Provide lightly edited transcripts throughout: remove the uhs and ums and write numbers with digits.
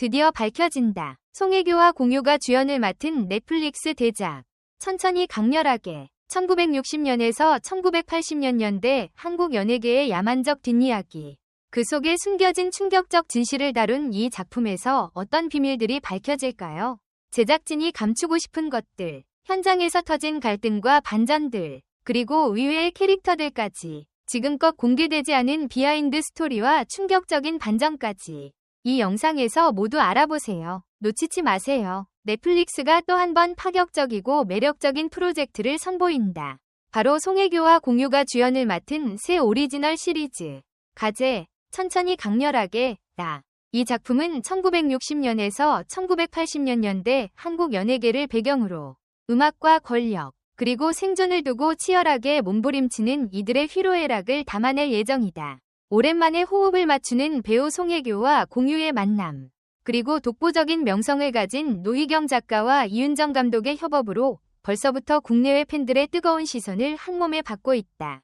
드디어 밝혀진다. 송혜교와 공유가 주연을 맡은 넷플릭스 대작 천천히 강렬하게 1960년에서 1980년대 한국 연예계의 야만적 뒷이야기. 그 속에 숨겨진 충격적 진실을 다룬 이 작품에서 어떤 비밀들이 밝혀질까요? 제작진이 감추고 싶은 것들, 현장에서 터진 갈등과 반전들, 그리고 의외의 캐릭터들까지 지금껏 공개되지 않은 비하인드 스토리와 충격적인 반전까지 이 영상에서 모두 알아보세요. 놓치지 마세요. 넷플릭스가 또 한 번 파격적이고 매력적인 프로젝트를 선보인다. 바로 송혜교와 공유가 주연을 맡은 새 오리지널 시리즈 가제 천천히 강렬하게 나. 이 작품은 1960년에서 1980년대 한국 연예계를 배경으로 음악과 권력, 그리고 생존을 두고 치열하게 몸부림치는 이들의 희로애락을 담아낼 예정이다. 오랜만에 호흡을 맞추는 배우 송혜교와 공유의 만남, 그리고 독보적인 명성을 가진 노희경 작가와 이윤정 감독의 협업으로 벌써부터 국내외 팬들의 뜨거운 시선을 한몸에 받고 있다.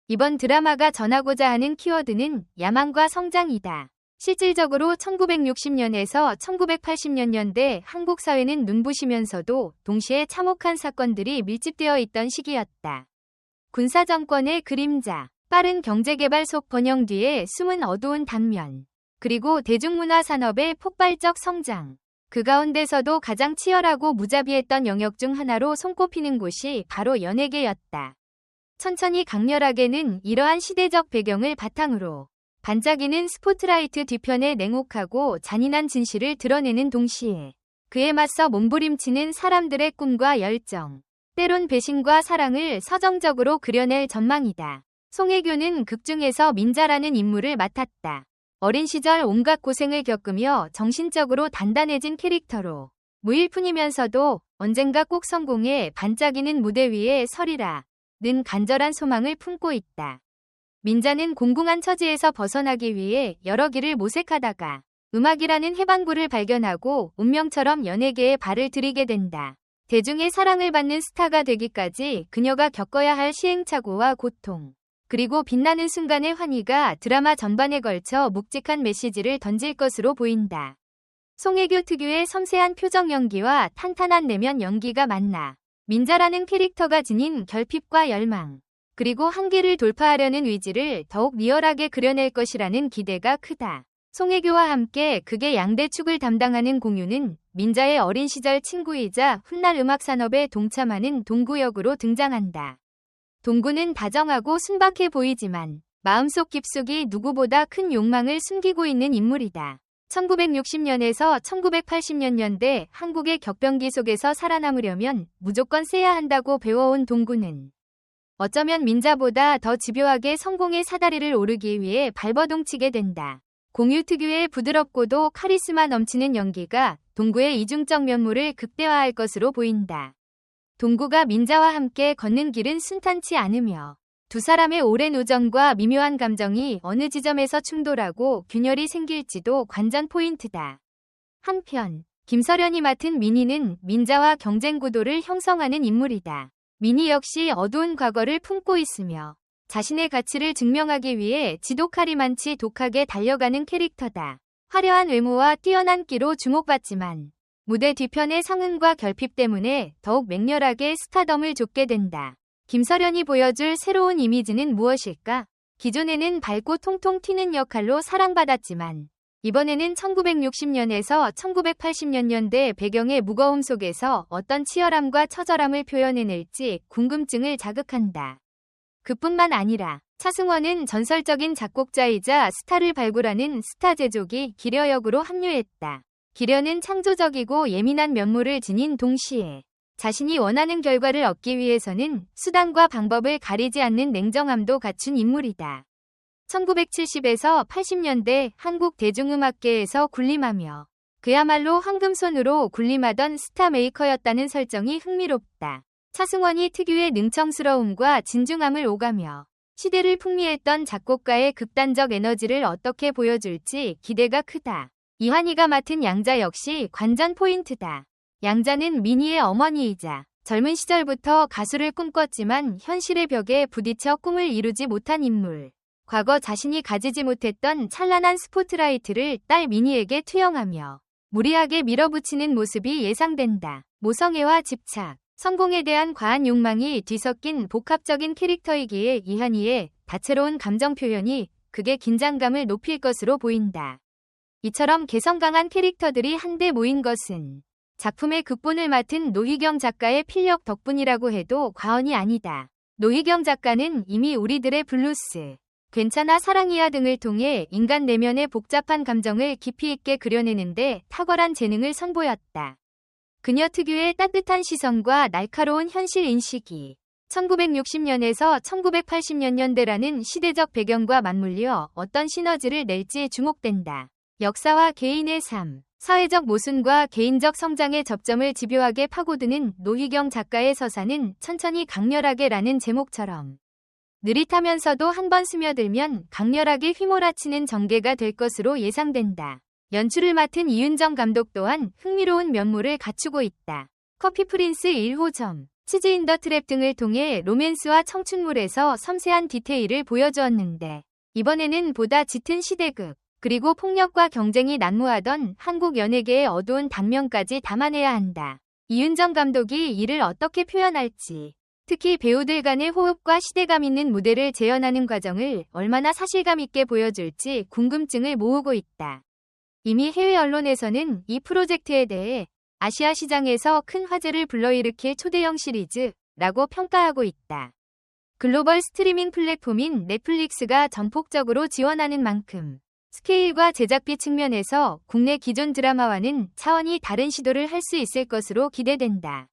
이번 드라마가 전하고자 하는 키워드는 야망과 성장이다. 실질적으로 1960년에서 1980년대 한국 사회는 눈부시면서도 동시에 참혹한 사건들이 밀집되어 있던 시기였다. 군사정권의 그림자, 빠른 경제개발 속 번영 뒤에 숨은 어두운 단면, 그리고 대중문화 산업의 폭발적 성장. 그 가운데서도 가장 치열하고 무자비했던 영역 중 하나로 손꼽히는 곳이 바로 연예계였다. 천천히 강렬하게는 이러한 시대적 배경을 바탕으로 반짝이는 스포트라이트 뒤편의 냉혹하고 잔인한 진실을 드러내는 동시에 그에 맞서 몸부림치는 사람들의 꿈과 열정, 때론 배신과 사랑을 서정적으로 그려낼 전망이다. 송혜교는 극중에서 민자라는 인물을 맡았다. 어린 시절 온갖 고생을 겪으며 정신적으로 단단해진 캐릭터로 무일푼이면서도 언젠가 꼭 성공해 반짝이는 무대 위에 서리라 는 간절한 소망을 품고 있다. 민자는 공공한 처지에서 벗어나기 위해 여러 길을 모색하다가 음악이라는 해방구를 발견하고 운명처럼 연예계에 발을 들이게 된다. 대중의 사랑을 받는 스타가 되기까지 그녀가 겪어야 할 시행착오와 고통, 그리고 빛나는 순간의 환희가 드라마 전반에 걸쳐 묵직한 메시지를 던질 것으로 보인다. 송혜교 특유의 섬세한 표정 연기와 탄탄한 내면 연기가 만나 민자라는 캐릭터가 지닌 결핍과 열망, 그리고 한계를 돌파하려는 의지를 더욱 리얼하게 그려낼 것이라는 기대가 크다. 송혜교와 함께 극의 양대축을 담당하는 공유는 민자의 어린 시절 친구이자 훗날 음악 산업에 동참하는 동구 역으로 등장한다. 동구는 다정하고 순박해 보이지만 마음속 깊숙이 누구보다 큰 욕망을 숨기고 있는 인물이다. 1960년에서 1980년대 한국의 격변기 속에서 살아남으려면 무조건 세야 한다고 배워온 동구는 어쩌면 민자보다 더 집요하게 성공의 사다리를 오르기 위해 발버둥치게 된다. 공유 특유의 부드럽고도 카리스마 넘치는 연기가 동구의 이중적 면모를 극대화할 것으로 보인다. 동구가 민자와 함께 걷는 길은 순탄치 않으며 두 사람의 오랜 우정과 미묘한 감정이 어느 지점에서 충돌하고 균열이 생길지도 관전 포인트다. 한편 김설연이 맡은 민희는 민자와 경쟁 구도를 형성하는 인물이다. 민희 역시 어두운 과거를 품고 있으며 자신의 가치를 증명하기 위해 지독하리만치 독하게 달려가는 캐릭터다. 화려한 외모와 뛰어난 끼로 주목받지만 무대 뒤편의 성은과 결핍 때문에 더욱 맹렬하게 스타덤을 좇게 된다. 김설연이 보여줄 새로운 이미지는 무엇일까? 기존에는 밝고 통통 튀는 역할로 사랑받았지만 이번에는 1960년에서 1980년대 배경의 무거움 속에서 어떤 치열함과 처절함을 표현해낼지 궁금증을 자극한다. 그뿐만 아니라 차승원은 전설적인 작곡자이자 스타를 발굴하는 스타 제조기 기려 역으로 합류했다. 기려는 창조적이고 예민한 면모를 지닌 동시에 자신이 원하는 결과를 얻기 위해서는 수단과 방법을 가리지 않는 냉정함도 갖춘 인물이다. 1970에서 80년대 한국 대중음악계에서 군림하며 그야말로 황금손으로 군림하던 스타 메이커였다는 설정이 흥미롭다. 차승원이 특유의 능청스러움과 진중함을 오가며 시대를 풍미했던 작곡가의 극단적 에너지를 어떻게 보여줄지 기대가 크다. 이한이가 맡은 양자 역시 관전 포인트다. 양자는 민희의 어머니이자 젊은 시절부터 가수를 꿈꿨지만 현실의 벽에 부딪혀 꿈을 이루지 못한 인물. 과거 자신이 가지지 못했던 찬란한 스포트라이트를 딸 민희에게 투영하며 무리하게 밀어붙이는 모습이 예상된다. 모성애와 집착, 성공에 대한 과한 욕망이 뒤섞인 복합적인 캐릭터이기에 이한이의 다채로운 감정 표현이 극의 긴장감을 높일 것으로 보인다. 이처럼 개성 강한 캐릭터들이 한데 모인 것은 작품의 극본을 맡은 노희경 작가의 필력 덕분이라고 해도 과언이 아니다. 노희경 작가는 이미 우리들의 블루스, 괜찮아 사랑이야 등을 통해 인간 내면의 복잡한 감정을 깊이 있게 그려내는데 탁월한 재능을 선보였다. 그녀 특유의 따뜻한 시선과 날카로운 현실 인식이 1960년에서 1980년대라는 시대적 배경과 맞물려 어떤 시너지를 낼지 주목된다. 역사와 개인의 삶, 사회적 모순과 개인적 성장의 접점을 집요하게 파고드는 노희경 작가의 서사는 천천히 강렬하게라는 제목처럼 느릿하면서도 한번 스며들면 강렬하게 휘몰아치는 전개가 될 것으로 예상된다. 연출을 맡은 이윤정 감독 또한 흥미로운 면모를 갖추고 있다. 커피 프린스 1호점, 치즈 인 더 트랩 등을 통해 로맨스와 청춘물에서 섬세한 디테일을 보여주었는데 이번에는 보다 짙은 시대극, 그리고 폭력과 경쟁이 난무하던 한국 연예계의 어두운 단면까지 담아내야 한다. 이윤정 감독이 이를 어떻게 표현할지, 특히 배우들 간의 호흡과 시대감 있는 무대를 재현하는 과정을 얼마나 사실감 있게 보여줄지 궁금증을 모으고 있다. 이미 해외 언론에서는 이 프로젝트에 대해 아시아 시장에서 큰 화제를 불러일으킬 초대형 시리즈라고 평가하고 있다. 글로벌 스트리밍 플랫폼인 넷플릭스가 전폭적으로 지원하는 만큼 스케일과 제작비 측면에서 국내 기존 드라마와는 차원이 다른 시도를 할 수 있을 것으로 기대된다.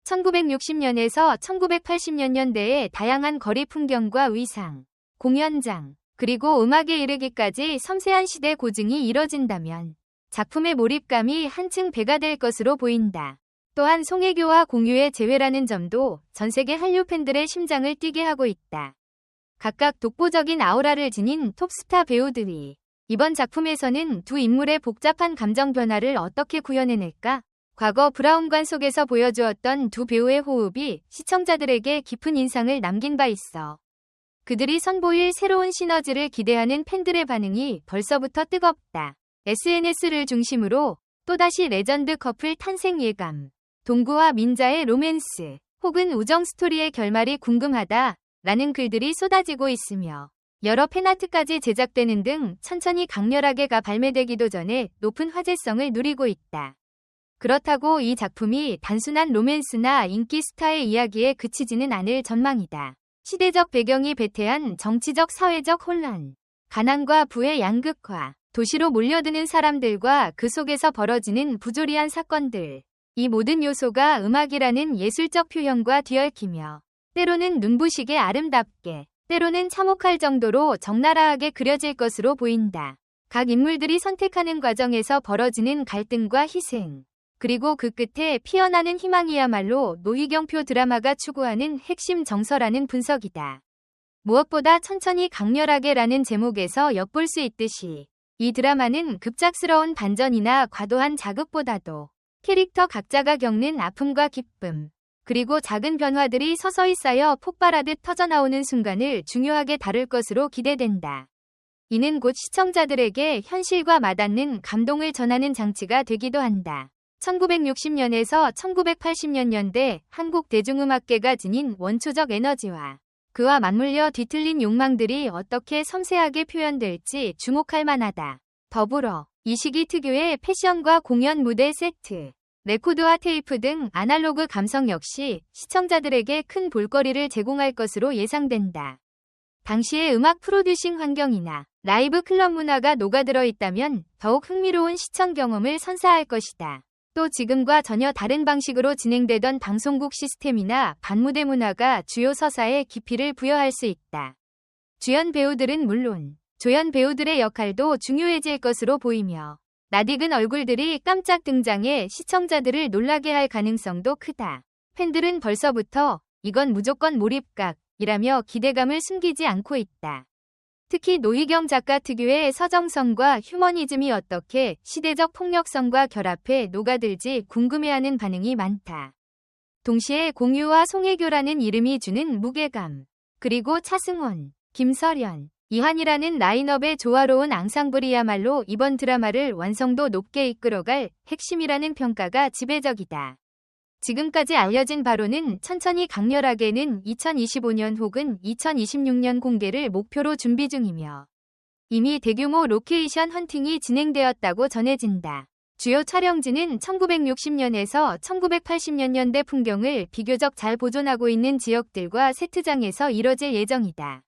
1960년에서 1980년대의 다양한 거리 풍경과 의상, 공연장, 그리고 음악에 이르기까지 섬세한 시대 고증이 이뤄진다면 작품의 몰입감이 한층 배가 될 것으로 보인다. 또한 송혜교와 공유의 재회라는 점도 전세계 한류 팬들의 심장을 뛰게 하고 있다. 각각 독보적인 아우라를 지닌 톱스타 배우들이 이번 작품에서는 두 인물의 복잡한 감정 변화를 어떻게 구현해낼까? 과거 브라운관 속에서 보여주었던 두 배우의 호흡이 시청자들에게 깊은 인상을 남긴 바 있어 그들이 선보일 새로운 시너지를 기대하는 팬들의 반응이 벌써부터 뜨겁다. SNS를 중심으로 또다시 레전드 커플 탄생 예감, 동구와 민자의 로맨스, 혹은 우정 스토리의 결말이 궁금하다 라는 글들이 쏟아지고 있으며 여러 팬아트까지 제작되는 등 천천히 강렬하게가 발매되기도 전에 높은 화제성을 누리고 있다. 그렇다고 이 작품이 단순한 로맨스나 인기 스타의 이야기에 그치지는 않을 전망이다. 시대적 배경이 배태한 정치적 사회적 혼란, 가난과 부의 양극화, 도시로 몰려드는 사람들과 그 속에서 벌어지는 부조리한 사건들, 이 모든 요소가 음악이라는 예술적 표현과 뒤얽히며 때로는 눈부시게 아름답게, 때로는 참혹할 정도로 적나라하게 그려질 것으로 보인다. 각 인물들이 선택하는 과정에서 벌어지는 갈등과 희생, 그리고 그 끝에 피어나는 희망이야말로 노희경표 드라마가 추구하는 핵심 정서라는 분석이다. 무엇보다 천천히 강렬하게라는 제목에서 엿볼 수 있듯이 이 드라마는 급작스러운 반전이나 과도한 자극보다도 캐릭터 각자가 겪는 아픔과 기쁨, 그리고 작은 변화들이 서서히 쌓여 폭발하듯 터져나오는 순간을 중요하게 다룰 것으로 기대된다. 이는 곧 시청자들에게 현실과 맞닿는 감동을 전하는 장치가 되기도 한다. 1960년에서 1980년대 한국 대중음악계가 지닌 원초적 에너지와 그와 맞물려 뒤틀린 욕망들이 어떻게 섬세하게 표현될지 주목할 만하다. 더불어 이 시기 특유의 패션과 공연 무대 세트, 레코드와 테이프 등 아날로그 감성 역시 시청자들에게 큰 볼거리를 제공할 것으로 예상된다. 당시의 음악 프로듀싱 환경이나 라이브 클럽 문화가 녹아들어 있다면 더욱 흥미로운 시청 경험을 선사할 것이다. 또 지금과 전혀 다른 방식으로 진행되던 방송국 시스템이나 반무대 문화가 주요 서사에 깊이를 부여할 수 있다. 주연 배우들은 물론 조연 배우들의 역할도 중요해질 것으로 보이며 낯익은 얼굴들이 깜짝 등장해 시청자들을 놀라게 할 가능성도 크다. 팬들은 벌써부터 이건 무조건 몰입각이라며 기대감을 숨기지 않고 있다. 특히 노희경 작가 특유의 서정성과 휴머니즘이 어떻게 시대적 폭력성과 결합해 녹아들지 궁금해하는 반응이 많다. 동시에 공유와 송혜교라는 이름이 주는 무게감, 그리고 차승원, 김설연, 이한이라는 라인업의 조화로운 앙상블이야말로 이번 드라마를 완성도 높게 이끌어갈 핵심이라는 평가가 지배적이다. 지금까지 알려진 바로는 천천히 강렬하게는 2025년 혹은 2026년 공개를 목표로 준비 중이며 이미 대규모 로케이션 헌팅이 진행되었다고 전해진다. 주요 촬영지는 1960년에서 1980년대 풍경을 비교적 잘 보존하고 있는 지역들과 세트장에서 이뤄질 예정이다.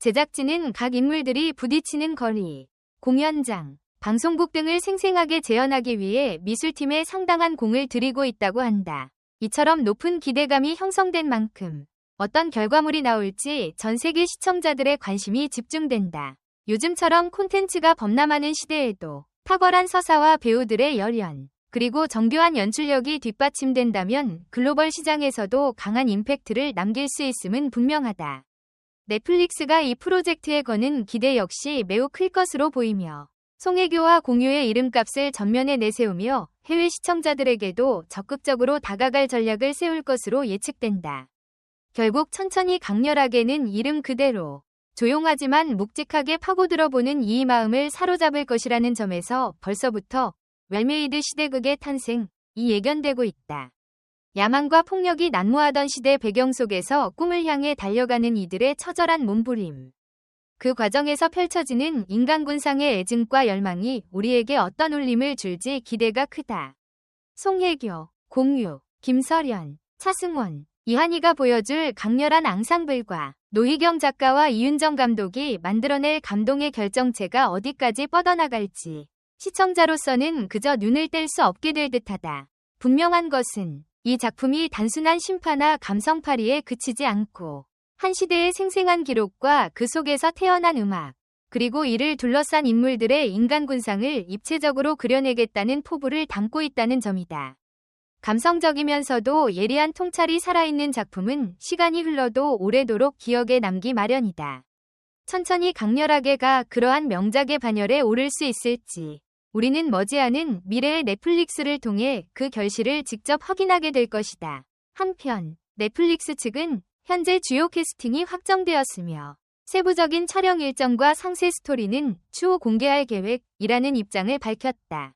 제작진은 각 인물들이 부딪히는 거리, 공연장, 방송국 등을 생생하게 재현하기 위해 미술팀에 상당한 공을 들이고 있다고 한다. 이처럼 높은 기대감이 형성된 만큼 어떤 결과물이 나올지 전 세계 시청자들의 관심이 집중된다. 요즘처럼 콘텐츠가 범람하는 시대에도 탁월한 서사와 배우들의 열연, 그리고 정교한 연출력이 뒷받침된다면 글로벌 시장에서도 강한 임팩트를 남길 수 있음은 분명하다. 넷플릭스가 이 프로젝트에 거는 기대 역시 매우 클 것으로 보이며 송혜교와 공유의 이름값을 전면에 내세우며 해외 시청자들에게도 적극적으로 다가갈 전략을 세울 것으로 예측된다. 결국 천천히 강렬하게는 이름 그대로 조용하지만 묵직하게 파고들어보는 이 마음을 사로잡을 것이라는 점에서 벌써부터 웰메이드 시대극의 탄생이 예견되고 있다. 야망과 폭력이 난무하던 시대 배경 속에서 꿈을 향해 달려가는 이들의 처절한 몸부림. 그 과정에서 펼쳐지는 인간군상의 애증과 열망이 우리에게 어떤 울림을 줄지 기대가 크다. 송혜교, 공유, 김설연, 차승원, 이한이가 보여줄 강렬한 앙상블과 노희경 작가와 이윤정 감독이 만들어낼 감동의 결정체가 어디까지 뻗어나갈지 시청자로서는 그저 눈을 뗄 수 없게 될 듯하다. 분명한 것은 이 작품이 단순한 심파나 감성팔이에 그치지 않고 한 시대의 생생한 기록과 그 속에서 태어난 음악, 그리고 이를 둘러싼 인물들의 인간군상을 입체적으로 그려내겠다는 포부를 담고 있다는 점이다. 감성적이면서도 예리한 통찰이 살아있는 작품은 시간이 흘러도 오래도록 기억에 남기 마련이다. 천천히 강렬하게가 그러한 명작의 반열에 오를 수 있을지 우리는 머지않은 미래의 넷플릭스를 통해 그 결실을 직접 확인하게 될 것이다. 한편 넷플릭스 측은 현재 주요 캐스팅이 확정되었으며 세부적인 촬영 일정과 상세 스토리는 추후 공개할 계획이라는 입장을 밝혔다.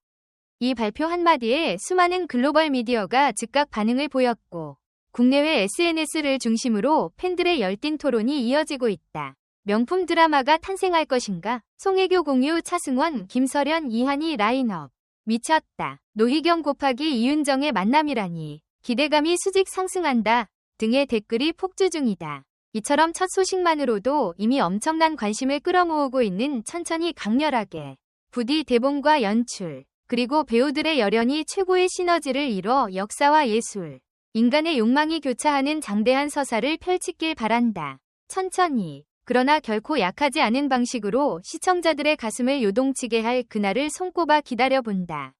이 발표 한마디에 수많은 글로벌 미디어가 즉각 반응을 보였고 국내외 SNS를 중심으로 팬들의 열띤 토론이 이어지고 있다. 명품 드라마가 탄생할 것인가? 송혜교, 공유, 차승원, 김설연, 이한이 라인업. 미쳤다. 노희경 곱하기 이윤정의 만남이라니. 기대감이 수직 상승한다. 등의 댓글이 폭주 중이다. 이처럼 첫 소식만으로도 이미 엄청난 관심을 끌어모으고 있는 천천히 강렬하게. 부디 대본과 연출, 그리고 배우들의 열연이 최고의 시너지를 이뤄 역사와 예술, 인간의 욕망이 교차하는 장대한 서사를 펼치길 바란다. 천천히, 그러나 결코 약하지 않은 방식으로 시청자들의 가슴을 요동치게 할 그날을 손꼽아 기다려본다.